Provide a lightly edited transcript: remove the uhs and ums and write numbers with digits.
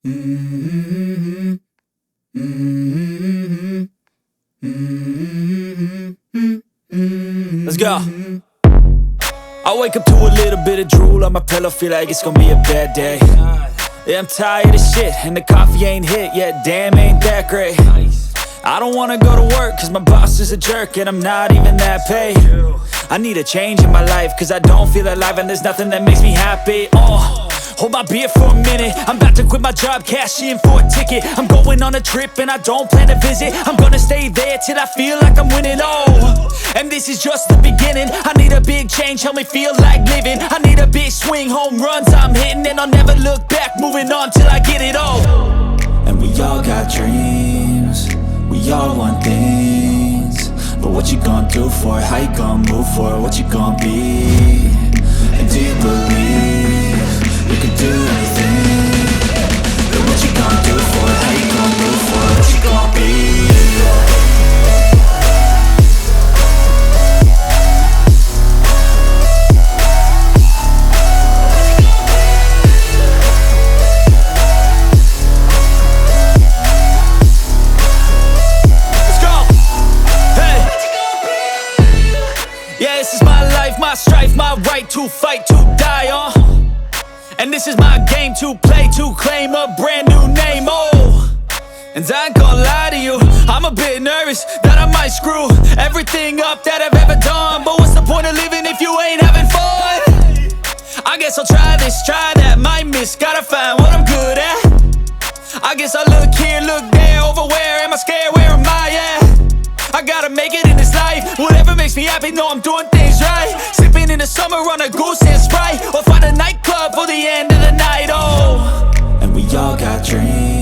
Mm-hmm. Mm-hmm. Mm-hmm. Let's go. I wake up to a little bit of drool on my pillow, feel like it's gonna be a bad day. Yeah, I'm tired of shit, and the coffee ain't hit yet, damn, ain't that great. I don't wanna go to work, cause my boss is a jerk, and I'm not even that paid. I need a change in my life, cause I don't feel alive, and there's nothing that makes me happy. Hold my beer for a minute, I'm about to quit my job, cash in for a ticket. I'm going on a trip and I don't plan to visit. I'm gonna stay there till I feel like I'm winning, and this is just the beginning. I need a big change, help me feel like living. I need a big swing, home runs I'm hitting, and I'll never look back, moving on till I get it all. And we all got dreams, we all want things, but what you gonna do for it? How you gonna move for it? What you gonna be? And do you believe you can do anything? But what you gonna do for it? How you gonna move for it? What you gonna be? Yeah, this is my life, my strife, my right to fight, to die on. And this is my game to play, to claim a brand new name, And I ain't gonna lie to you, I'm a bit nervous that I might screw everything up that I've ever done. But what's the point of living if you ain't having fun? I guess I'll try this, try that, might miss, gotta find what I'm good at. I guess I look here, look there, over where am I scared, where am I at? I gotta make it in this life, whatever makes me happy, know I'm doing things right. Sipping in the summer on a goose and Sprite, or find a nightclub for the end of the night, And we all got dreams,